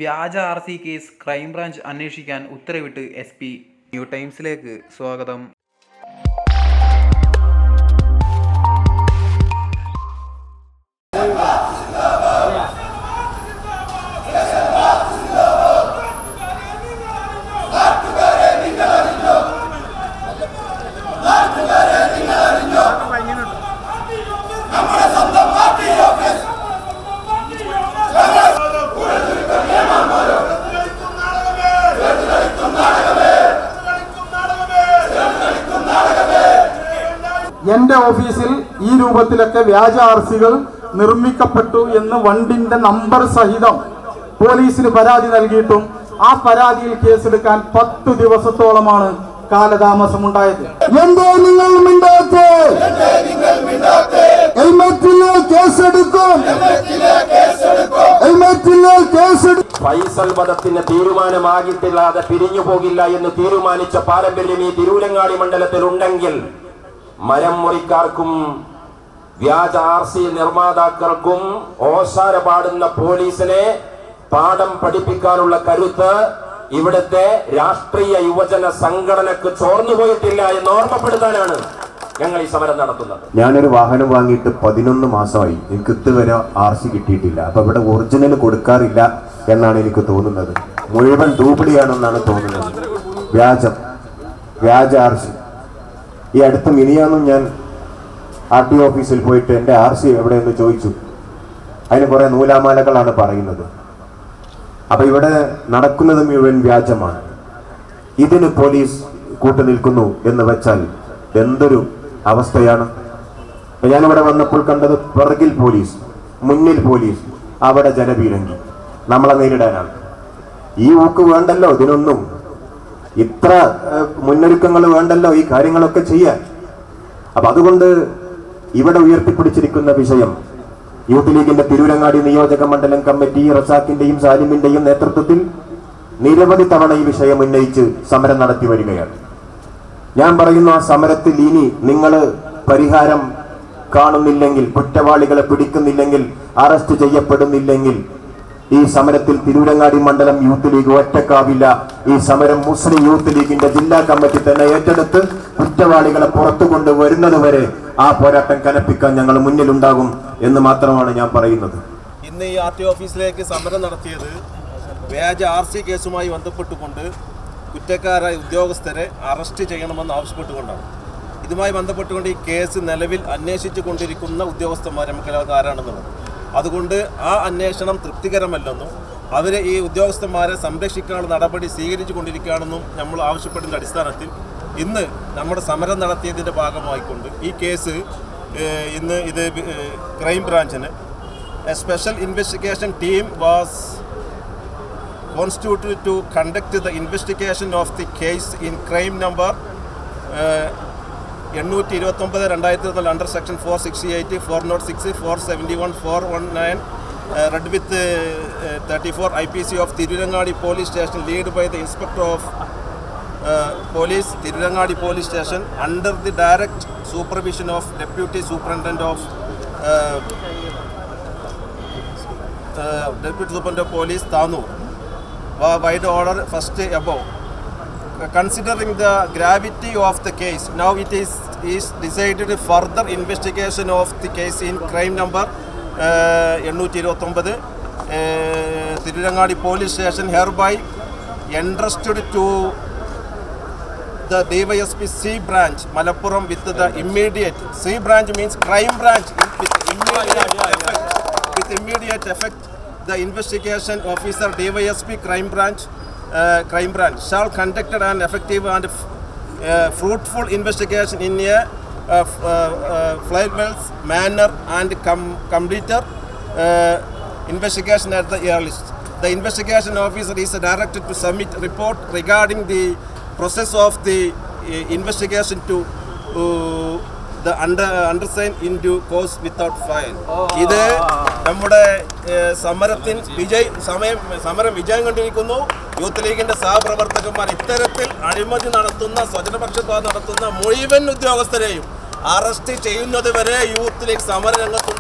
വ്യാജ RC case crime branch അന്വേഷിക്കാൻ ഉത്തരവിട്ട് SP. New ടൈംസിലേക്ക് സ്വാഗതം. എന്റെ ഓഫീസിൽ ഈ രൂപത്തിലൊക്കെ വ്യാജ RC-കൾ നിർമ്മിക്കപ്പെട്ടു എന്ന് വണ്ടിന്റെ നമ്പർ സഹിതം പോലീസിന് പരാതി നൽകിയിട്ടും ആ പരാതിയിൽ കേസെടുക്കാൻ 10 ദിവസത്തോളമാണ് കാലതാമസമുണ്ടായത്. എന്തേ നിങ്ങൾ മിണ്ടാത്തേ? ഫൈസൽ വധത്തിന് തീരുമാനമാകിട്ടില്ലാതെ പിരിഞ്ഞു പോകില്ല എന്ന് തീരുമാനിച്ച പാരമ്പര്യം ഈ തിരൂരങ്ങാടി മണ്ഡലത്തിൽ ഉണ്ടെങ്കിൽ മരം മുറിക്കാർക്കും വ്യാജ RC നിർമ്മാതാക്കൾക്കും ഓശാര പാടുന്ന പോലീസിനെ പാഠം പഠിപ്പിക്കാനുള്ള കരുത്ത് ഇവിടുത്തെ രാഷ്ട്രീയ യുവജന സംഘടനക്ക് ചോർന്നു പോയിട്ടില്ല എന്ന് ഓർമ്മപ്പെടുത്താനാണ് ഞങ്ങൾ ഈ സമരം നടത്തുന്നത്. ഞാനൊരു വാഹനം വാങ്ങിയിട്ട് 11 മാസമായി, എനിക്ക് ഇതുവരെ RC കിട്ടിയിട്ടില്ല. അപ്പൊ ഇവിടെ ഒറിജിനൽ കൊടുക്കാറില്ല എന്നാണ് എനിക്ക് തോന്നുന്നത്. മുഴുവൻ ഡ്യൂപ്ലിയാണെന്നാണ് തോന്നുന്നത്. വ്യാജ RC. ഈ അടുത്ത് മിനിയാന്നും ഞാൻ RTO ഓഫീസിൽ പോയിട്ട് എൻ്റെ RC എവിടെയെന്ന് ചോദിച്ചു. അതിന് കുറെ നൂലാമാലകളാണ് പറയുന്നത്. അപ്പൊ ഇവിടെ നടക്കുന്നത് മുഴുവൻ വ്യാജമാണ്. ഇതിന് പോലീസ് കൂട്ടുനിൽക്കുന്നു എന്ന് വെച്ചാൽ എന്തൊരു അവസ്ഥയാണ്. ഞാനിവിടെ വന്നപ്പോൾ കണ്ടത് പിറകിൽ പോലീസ്, മുന്നിൽ പോലീസ്, അവിടെ ജനപീരങ്കി. നമ്മളെ നേരിടാനാണ്. ഈ ഊക്ക് വേണ്ടല്ലോ ഇതിനൊന്നും. ഇത്ര മുന്നൊരുക്കങ്ങൾ വേണ്ടല്ലോ ഈ കാര്യങ്ങളൊക്കെ ചെയ്യാൻ. അപ്പൊ അതുകൊണ്ട് ഇവിടെ ഉയർത്തിപ്പിടിച്ചിരിക്കുന്ന വിഷയം യൂത്ത് ലീഗിന്റെ തിരൂരങ്ങാടി നിയോജക മണ്ഡലം കമ്മിറ്റി റസാഖിന്റെയും സാലിമിന്റെയും നേതൃത്വത്തിൽ നിരവധി തവണ ഈ വിഷയം ഉന്നയിച്ച് സമരം നടത്തി വരികയാണ്. ഞാൻ പറയുന്നു, ആ സമരത്തിൽ ഇനി നിങ്ങൾ പരിഹാരം കാണുന്നില്ലെങ്കിൽ, കുറ്റവാളികളെ പിടിക്കുന്നില്ലെങ്കിൽ, അറസ്റ്റ് ചെയ്യപ്പെടുന്നില്ലെങ്കിൽ ഈ സമരത്തിൽ തിരൂരങ്ങാടി മണ്ഡലം യൂത്ത് ലീഗ് ഒറ്റക്കാവില്ല. ഈ സമരം മുസ്ലിം യൂത്ത് ലീഗിന്റെ ജില്ലാ കമ്മിറ്റി തന്നെ ഏറ്റെടുത്ത് കുറ്റവാളികളെ പുറത്തു കൊണ്ടുവരുന്നത് വരെ ആ പോരാട്ടം കനപ്പിക്കാൻ ഞങ്ങൾ മുന്നിലുണ്ടാകും എന്ന് മാത്രമാണ് ഞാൻ പറയുന്നത്. ഇന്ന് ഈ RTO ഓഫീസിലേക്ക് സമരം നടത്തിയത് വ്യാജ RC കേസുമായി ബന്ധപ്പെട്ടുകൊണ്ട് കുറ്റക്കാരായ ഉദ്യോഗസ്ഥരെ അറസ്റ്റ് ചെയ്യണമെന്ന് ആവശ്യപ്പെട്ടുകൊണ്ടാണ്. ഇതുമായി ബന്ധപ്പെട്ടുകൊണ്ട് ഈ കേസ് നിലവിൽ അന്വേഷിച്ചു കൊണ്ടിരിക്കുന്ന ഉദ്യോഗസ്ഥന്മാർ നമുക്കെല്ലാവർക്കും ആരാണെന്നുള്ളത്. അതുകൊണ്ട് ആ അന്വേഷണം തൃപ്തികരമല്ലെന്നും അവരെ ഈ ഉദ്യോഗസ്ഥന്മാരെ സംരക്ഷിക്കാനുള്ള നടപടി സ്വീകരിച്ചു കൊണ്ടിരിക്കുകയാണെന്നും നമ്മൾ ആവശ്യപ്പെടുന്ന അടിസ്ഥാനത്തിൽ ഇന്ന് നമ്മുടെ സമരം നടത്തിയതിൻ്റെ ഭാഗമായിക്കൊണ്ട് ഈ കേസ് ഇന്ന് ഇത് ക്രൈംബ്രാഞ്ചിന് A special investigation team was constituted to conduct the investigation of the case in crime number 829/2004 under section 468, 406, 471, 419 read with 34 IPC of Tirurangadi Police Station, led by the Inspector of Police, Tirurangadi Police Station, under the direct supervision of Deputy Superintendent of Police, Tanur. By the order first above, considering the gravity of the case, now it is decided further investigation of the case in crime number 829 Tirurangadi Police Station hereby entrusted to the DYSP C branch Malappuram with the immediate. C branch means crime branch with immediate effect. The investigation officer DYSP crime branch shall conduct an effective and fruitful investigation in a flawless manner and complete investigation at the earliest. The investigation officer is directed to submit report regarding the process of the investigation to the undersigned in due course without file. ഇത് നമ്മുടെ സമരം വിജയം കണ്ടിരിക്കുന്നു. Youth ലീഗിന്റെ സഹപ്രവർത്തകന്മാർ ഇത്തരത്തിൽ അഴിമതി നടത്തുന്ന, സ്വജനപക്ഷപാതം നടത്തുന്ന മുഴുവൻ ഉദ്യോഗസ്ഥരെയും അറസ്റ്റ് ചെയ്യുന്നത് വരെ യൂത്ത് ലീഗ് സമരരംഗത്തുണ്ട്.